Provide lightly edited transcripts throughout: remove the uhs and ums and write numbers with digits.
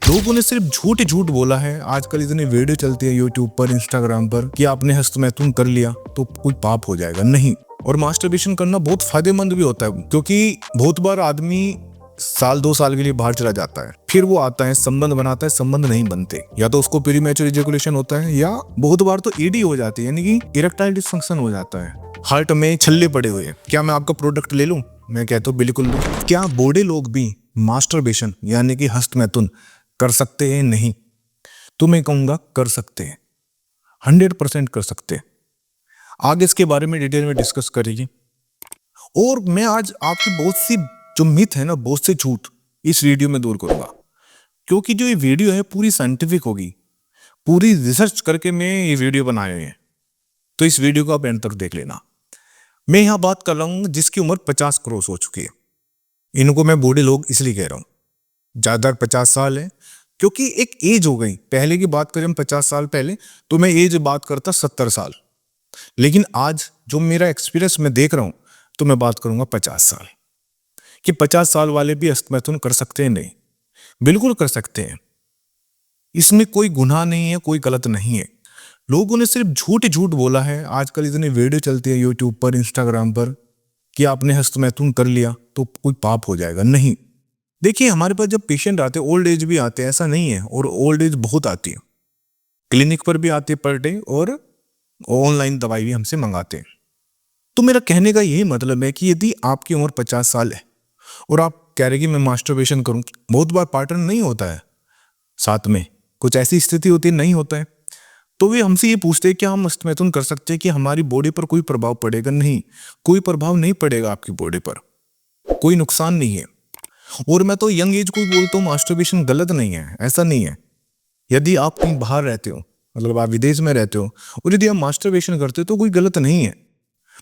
लोगों ने सिर्फ झूठ ही झूठ बोला है। आजकल इतनी वीडियो चलती है यूट्यूब पर, इंस्टाग्राम पर कि आपने हस्तमैथुन कर लिया तो कोई पाप हो जाएगा, नहीं। और मास्टरबेशन करना बहुत फायदेमंद भी होता है, क्योंकि बहुत बार आदमी साल 2 साल के लिए बाहर चला जाता है, फिर वो आता है, संबंध बनाता है, संबंध नहीं बनते, या तो उसको प्रीमैच्योर इजैकुलेशन होता है, या बहुत बार तो ईडी हो जाती है, यानी कि इरेक्टाइल डिसफंक्शन हो जाता है। हार्ट में छल्ले पड़े हुए हैं, क्या मैं आपका प्रोडक्ट ले लूं? मैं कहता हूं बिल्कुल लूं। क्या बूढ़े लोग भी मास्टरबेशन यानी कि हस्तमैथुन कर सकते हैं? नहीं। तो मैं कहूंगा कर सकते हैं, 100% कर सकते हैं। आगे इसके बारे में डिटेल में डिस्कस करेंगे। और मैं आज आपकी बहुत सी जो मिथ है ना, बहुत से झूठ इस वीडियो में दूर करूंगा, क्योंकि जो ये वीडियो है पूरी साइंटिफिक होगी, पूरी रिसर्च करके मैं ये वीडियो बनाए हैं। तो इस वीडियो को आप एंड तक देख लेना। मैं यहाँ बात कर रहा हूँ जिसकी उम्र 50 क्रॉस हो चुकी है। इनको मैं बूढ़े लोग इसलिए कह रहा हूँ, ज्यादा 50 साल है, क्योंकि एक एज हो गई। पहले की बात करें हम 50 साल पहले, तो मैं एज बात करता 70 साल, लेकिन आज जो मेरा एक्सपीरियंस मैं देख रहा हूं, तो मैं बात करूंगा 50 साल कि 50 साल वाले भी हस्तमैथुन कर सकते हैं। नहीं, बिल्कुल कर सकते हैं। इसमें कोई गुनाह नहीं है, कोई गलत नहीं है। लोगों ने सिर्फ झूठ ही झूठ बोला है। आजकल इतनी वीडियो चलती है यूट्यूब पर, इंस्टाग्राम पर कि आपने हस्तमैथुन कर लिया तो कोई पाप हो जाएगा, नहीं। देखिए, हमारे पास जब पेशेंट आते हैं, ओल्ड एज भी आते हैं, ऐसा नहीं है, और ओल्ड एज बहुत आती है, क्लिनिक पर भी आती है पर डे, और ऑनलाइन दवाई भी हमसे मंगाते हैं। तो मेरा कहने का यही मतलब है कि यदि आपकी उम्र 50 साल है और आप कह रहे कि मैं मास्टरबेशन करूं, बहुत बार पार्टनर नहीं होता है साथ में, कुछ ऐसी स्थिति होती है नहीं होता है, तो वे हमसे ये पूछते हैं कि हम हस्तमैथुन कर सकते हैं कि हमारी बॉडी पर कोई प्रभाव पड़ेगा? नहीं, कोई प्रभाव नहीं पड़ेगा आपकी बॉडी पर, कोई नुकसान नहीं है। और मैं तो यंग एज को भी बोलता हूँ मास्टरबेशन गलत नहीं है, ऐसा नहीं है। यदि आप कहीं बाहर रहते हो, मतलब आप विदेश में रहते हो, और यदि आप मास्टरबेशन करते हो तो कोई गलत नहीं है,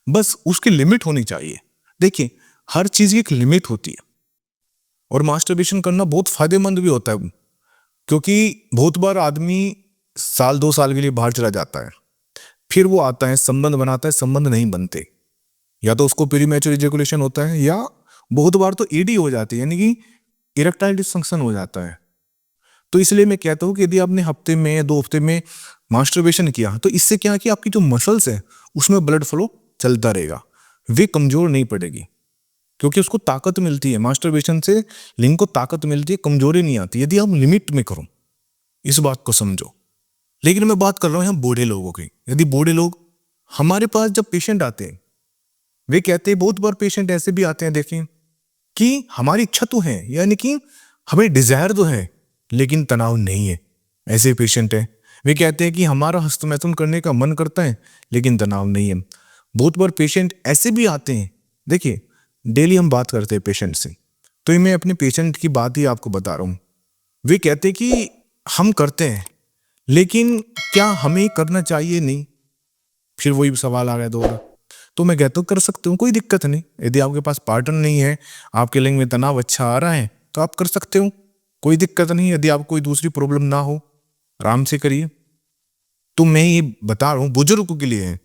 बस उसकी लिमिट होनी चाहिए। देखिए, हर चीज की एक लिमिट होती है, और मास्टरबेशन करना बहुत फायदेमंद भी होता है, क्योंकि बहुत बार आदमी साल 2 साल के लिए बाहर चला जाता है, फिर वो आता है, संबंध बनाता है, संबंध नहीं बनते, या तो उसको प्रीमैच्योर इजैकुलेशन होता है, या बहुत बार तो ईडी हो जाती है, यानी कि इरेक्टाइल डिसफंक्शन हो जाता है। तो इसलिए मैं कहता हूँ कि यदि आपने हफ्ते में 2 हफ्ते में मास्टरबेशन किया, तो इससे क्या है कि आपकी जो मसल्स है उसमें ब्लड फ्लो चलता रहेगा, वे कमजोर नहीं पड़ेगी, क्योंकि उसको ताकत मिलती है। मास्टरबेशन से लिंग को ताकत मिलती है, कमजोरी नहीं आती, यदि हम लिमिट में करो। इस बात को समझो। लेकिन मैं बात कर रहा हूँ यहाँ बूढ़े लोगों की। यदि बूढ़े लोग हमारे पास जब पेशेंट आते हैं, वे कहते हैं, बहुत बार पेशेंट ऐसे भी आते हैं, देखें, कि हमारी इच्छा तो है, यानी कि हमें डिजायर तो है, लेकिन तनाव नहीं है। ऐसे पेशेंट है, वे कहते हैं कि हमारा हस्तमैथुन करने का मन करता है, लेकिन तनाव नहीं है। बहुत बार पेशेंट ऐसे भी आते हैं। देखिए, डेली हम बात करते हैं पेशेंट से, तो ये मैं अपने पेशेंट की बात ही आपको बता रहा हूँ। वे कहते हैं कि हम करते हैं, लेकिन क्या हमें करना चाहिए? नहीं। फिर वही सवाल आ गया दोबारा। तो मैं कहता हूँ कर सकते हो, कोई दिक्कत नहीं। यदि आपके पास पार्टनर नहीं है, आपके लिंग में तनाव अच्छा आ रहा है, तो आप कर सकते हो, कोई दिक्कत नहीं। यदि आपको कोई दूसरी प्रॉब्लम ना हो, आराम से करिए। तो मैं ये बता रहा हूँ बुजुर्गों के लिए है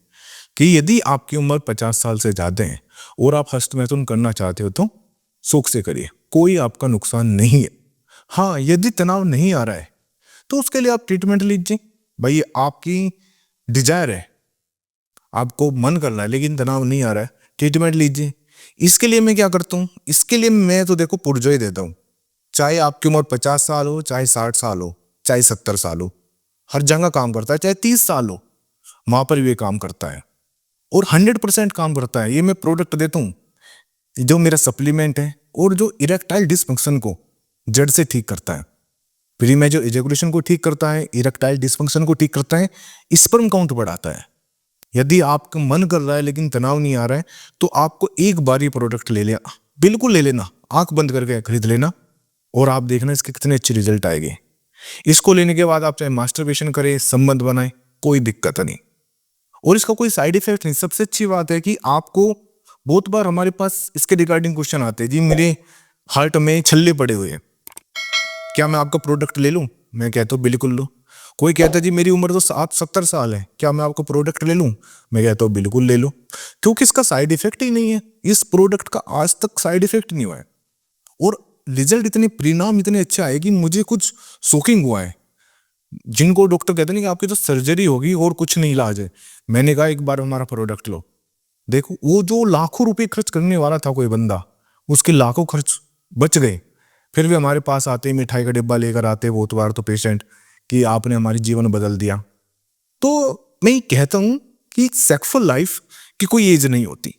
कि यदि आपकी उम्र 50 साल से ज्यादा है और आप हस्तमैथुन करना चाहते हो, तो शौक से करिए, कोई आपका नुकसान नहीं है। हाँ, यदि तनाव नहीं आ रहा है तो उसके लिए आप ट्रीटमेंट लीजिए। भाई, ये आपकी डिजायर है, आपको मन कर रहा है लेकिन तनाव नहीं आ रहा है, ट्रीटमेंट लीजिए। इसके लिए मैं क्या करता हूँ, इसके लिए मैं तो देखो पुरजो ही देता हूँ। चाहे आपकी उम्र 50 साल हो, चाहे 60 साल हो, चाहे 70 साल हो, हर जगह काम करता है। चाहे 30 साल हो, वहां पर भी ये काम करता है, और 100% काम करता है। ये मैं प्रोडक्ट देता हूँ, जो मेरा सप्लीमेंट है, और जो इरेक्टाइल डिसफंक्शन को जड़ से ठीक करता है। प्रीमैच्योर इजैकुलेशन को ठीक करता है, इरेक्टाइल डिसफंक्शन को ठीक करता है, स्पर्म काउंट बढ़ाता है। यदि आपका मन कर रहा है लेकिन तनाव नहीं आ रहा है, तो आपको एक बार ये प्रोडक्ट ले लिया, बिल्कुल ले लेना, आंख बंद करके खरीद लेना, और आप देखना इसके कितने अच्छे रिजल्ट आएंगे। इसको लेने के बाद आप चाहे मास्टरबेशन करें, संबंध बनाए, कोई दिक्कत नहीं, और इसका कोई साइड इफेक्ट नहीं। सबसे अच्छी बात है कि आपको, बहुत बार हमारे पास इसके रिगार्डिंग क्वेश्चन आते हैं, जी मेरे हार्ट में छल्ले पड़े हुए हैं, क्या मैं आपका प्रोडक्ट ले लूं? मैं कहता हूँ बिल्कुल लो। कोई कहता है जी मेरी उम्र तो 70 साल है, क्या मैं आपको प्रोडक्ट ले लूं? मैं कहता हूँ बिल्कुल ले लो, क्योंकि इसका साइड इफेक्ट ही नहीं है। इस प्रोडक्ट का आज तक साइड इफेक्ट नहीं हुआ है, और रिजल्ट इतने, परिणाम इतने अच्छे आए कि मुझे कुछ शॉकिंग हुआ है। जिनको डॉक्टर कहते हैं कि आपकी तो सर्जरी होगी और कुछ नहीं इलाज है, मैंने कहा एक बार हमारा प्रोडक्ट लो, देखो वो जो लाखों रुपए खर्च करने वाला था कोई बंदा, उसके लाखों खर्च बच गए। फिर भी हमारे पास आते ही मिठाई का डिब्बा लेकर आते बहुत बार तो पेशेंट, कि आपने हमारी जीवन बदल दिया। तो मैं ये कहता हूं कि सक्सेसफुल लाइफ की कोई एज नहीं होती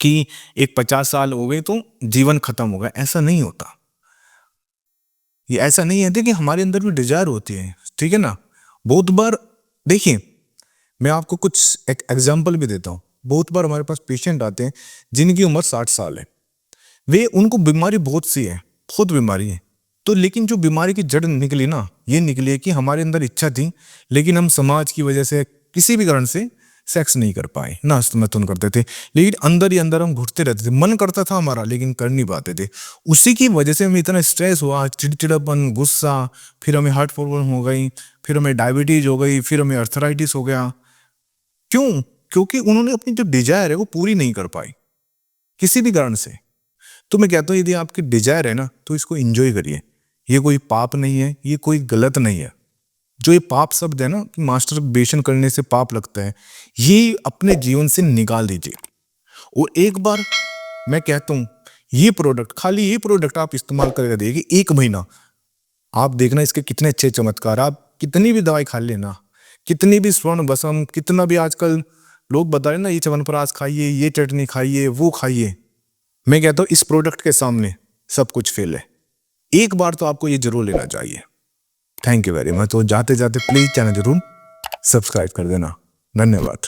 कि एक 50 साल हो गए तो जीवन खत्म हो गया, ऐसा नहीं होता। ये ऐसा नहीं है कि हमारे अंदर भी डिजायर होती है, ठीक है ना। बहुत बार देखिए, मैं आपको कुछ एक एग्जांपल भी देता हूँ। बहुत बार हमारे पास पेशेंट आते हैं जिनकी उम्र 60 साल है, वे उनको बीमारी बहुत सी है, बहुत बीमारी है, तो लेकिन जो बीमारी की जड़ निकली ना, ये निकली है कि हमारे अंदर इच्छा थी, लेकिन हम समाज की वजह से किसी भी कारण से सेक्स नहीं कर पाए, ना हस्तमैथुन करते थे, लेकिन अंदर ही अंदर हम घुटते रहते थे, मन करता था हमारा लेकिन कर नहीं पाते थे। उसी की वजह से हमें इतना स्ट्रेस हुआ, चिड़चिड़ापन, गुस्सा, फिर हमें हार्ट प्रॉब्लम हो गई, फिर हमें डायबिटीज हो गई, फिर हमें अर्थराइटिस हो गया। क्यों? क्योंकि उन्होंने अपनी जो डिजायर है वो पूरी नहीं कर पाई किसी भी कारण से। तो मैं कहता हूँ यदि आपकी डिजायर है ना तो इसको एंजॉय करिए, ये कोई पाप नहीं है, ये कोई गलत नहीं है। जो ये पाप शब्द है ना कि मास्टरबेशन करने से पाप लगता है, ये अपने जीवन से निकाल दीजिए। और एक बार मैं कहता हूँ ये प्रोडक्ट, खाली ये प्रोडक्ट आप इस्तेमाल करके देखिए 1 महीना, आप देखना इसके कितने अच्छे चमत्कार। आप कितनी भी दवाई खा लेना, कितनी भी स्वर्ण बसम, कितना भी आजकल लोग बता रहे ना ये च्यवनप्राश खाइए, ये चटनी खाइए, वो खाइए, मैं कहता हूँ इस प्रोडक्ट के सामने सब कुछ फेल है। एक बार तो आपको ये जरूर लेना चाहिए। Thank you very much. तो जाते जाते प्लीज चैनल जरूर सब्सक्राइब कर देना। धन्यवाद।